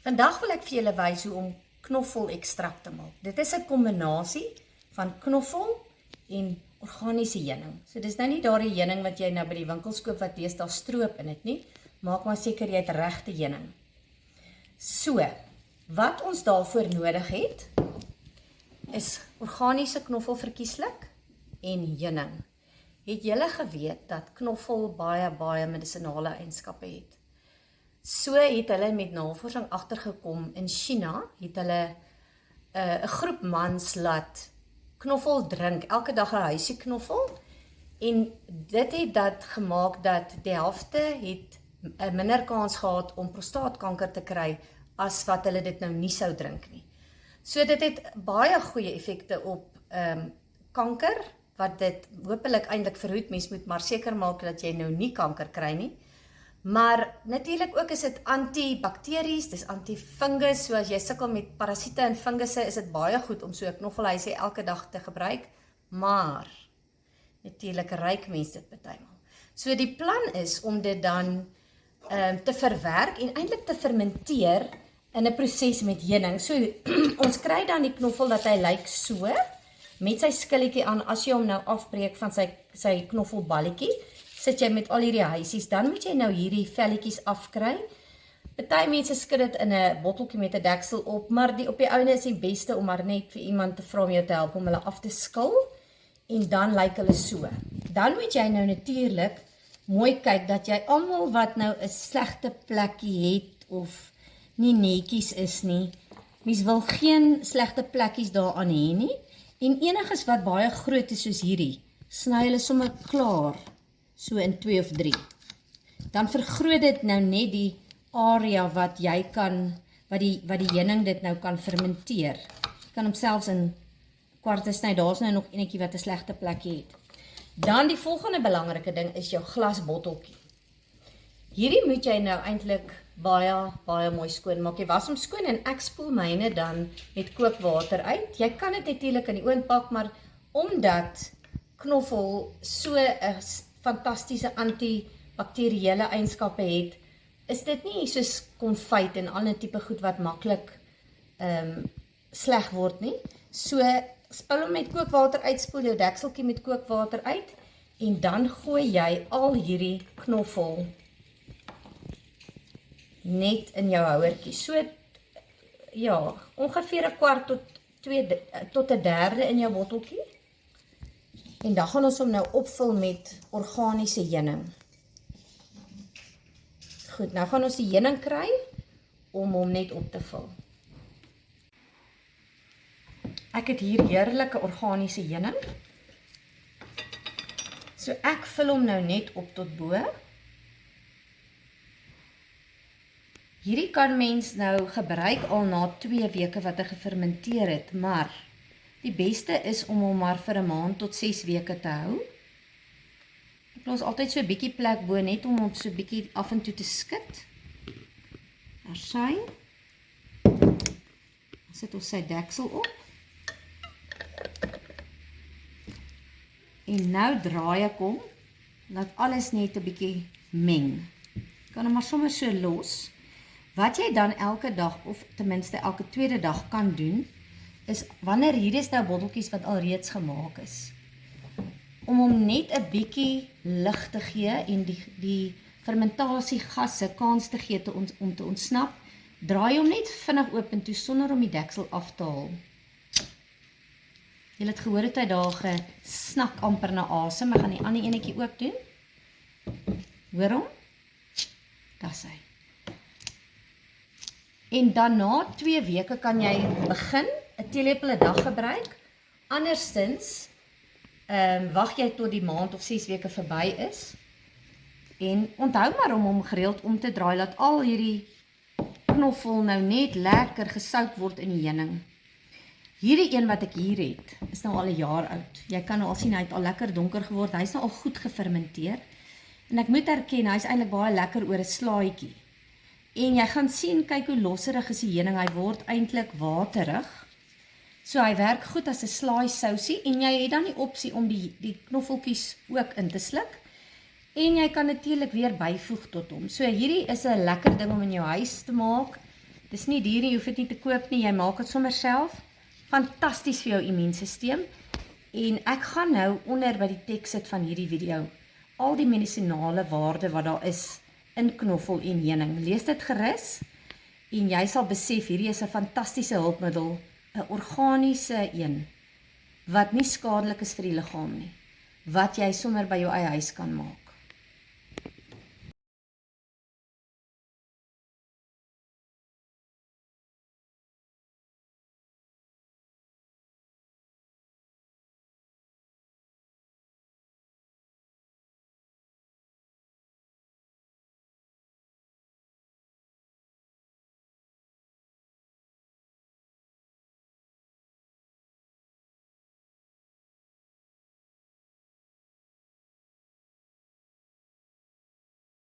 Vandag wil ek vir julle wys hoe om knoffel ekstrak te maak. Dit is 'n kombinasie van knoffel en organiese heuning. So dis nou nie daardie heuning wat jy nou by die winkels koop wat deesdae stroop in dit nie. Maak maar seker jy het regte heuning. So, wat ons daarvoor nodig het, is organiese knoffel verkieslik en heuning. Het julle geweet dat knoffel baie medisinale eienskappe het? So het hulle met navorsing agtergekom in China, het hulle 'n groep mans laat knoffel drink, elke dag 'n huisie knoffel, en dit het dat gemaak dat die helfte het 'n minder kans gehad om prostaatkanker te kry as wat hulle dit nou nie sou drink nie. So dit het baie goeie effekte op kanker, wat dit hopelik eintlik verhoed. Mens moet maar seker maak dat jy nou nie kanker kry nie. Maar natuurlik ook is dit antibakteries, dis antifungus, so as jy sukkel met parasiete en fungusse, is dit baie goed om so 'n knoffelhuisie elke dag te gebruik, maar natuurlik ruik mense dit partymal. So die plan is om dit dan te verwerk en eintlik te fermenteer in 'n proses met heuning. So ons kry dan die knoffel dat hy lyk so, met sy skilletjie aan. As jy hom nou afbreek van sy knoffelballetjie, sit jy met al hierdie huisies, dan moet jy nou hierdie velletjies afkry. Party mense skit dit in 'n botteltjie met 'n deksel op, maar op die ouene is die beste om maar net vir iemand te vra om jou te help om hulle af te skil, en dan lyk hulle so. Dan moet jy nou natuurlik mooi kyk dat jy almal wat nou 'n slegte plekkie het of nie netjies is nie, mens wil geen slegte plekkies daaraan hê nie, en eniges wat baie groot is soos hierdie, sny hulle sommer klaar, so in 2 of 3. Dan vergroot dit nou net die area wat jy kan, wat die heuning dit nou kan fermenteer. Jy kan hom selfs in kwarte sny, daar's nou nog enetjie wat 'n slegte plekkie het. Dan die volgende belangrike ding is jou glasbotteltjie. Hierdie moet jy nou eintlik baie mooi skoon maak. Jy was hom skoon en ek spoel myne dan met kookwater uit. Jy kan dit natuurlik in die oond pak, maar omdat knoffel so 'n fantastiese antibakteriële eienskappe het, is dit nie soos konfyt en al 'n tipe goed wat maklik sleg word nie. So spul hom met kookwater uit, spoel jou dekseltjie met kookwater uit, en dan gooi jy al hierdie knoffel net in jou houertjie. So, ja, ongeveer 'n kwart tot 'n derde in jou botteltjie. En dan gaan ons hom nou opvul met organiese heuning. Goed, nou gaan ons die heuning kry om hom net op te vul. Ek het hier heerlike organiese heuning. So ek vul hom nou net op tot bo. Hierdie kan mens nou gebruik al na 2 weke wat hy gefermenteer het, maar die beste is om hom maar vir 'n maand tot 6 weke te hou. Ek los altyd so 'n bietjie plek bo, net om hom so 'n bietjie af en toe te skud. Daar sy. Dan sit ons sy deksel op. En nou draai ek hom, laat alles net 'n bietjie meng. Kan hom maar sommer so los. Wat jy dan elke dag, of ten minste elke tweede dag kan doen, is wanneer hier is nou botteltjies wat alreeds gemaak is, om hom net 'n bietjie lig te gee en die fermentasiegasse kans te gee om te ontsnap, draai hom net vinnig open toe sonder om die deksel af te haal. Jy het gehoor het hy daar gesnak amper na asem. Ek gaan die ander enetjie ook doen. Hoor hom? Dis hy. En dan na 2 weke kan jy begin 'n teelepel 'n dag gebruik. Andersins wag jy tot die maand of 6 weke verby is. En onthou maar om hom gereeld om te draai, laat al hierdie knoffel nou net lekker gesout word in die heuning. Hierdie een wat ek hier het, is nou al 'n jaar oud. Jy kan nou al sien, hy het al lekker donker geword. Hy is nou al goed gefermenteer. En ek moet erken, hy is eintlik baie lekker oor 'n slaaitjie. En jy gaan sien, kyk hoe losserig is die heuning. Hy word eintlik waterig. So hy werk goed as 'n slaai sousie, en jy het dan die opsie om die knoffeltjies ook in te sluk. En jy kan natuurlik weer byvoeg tot hom. So hierdie is 'n lekker ding om in jou huis te maak. Dis nie duur nie, jy hoef dit nie te koop nie, jy maak dit sommer self. Fantasties vir jou immuunstelsel. En ek gaan nou onder by die teks sit van hierdie video al die medisinale waarde wat daar is in knoffel en heuning. Lees dit gerus en jy sal besef hierdie is 'n fantastiese hulpmiddel, 'n organiese een wat nie skadelik is vir die liggaam nie, wat jy sommer by jou eie huis kan maak.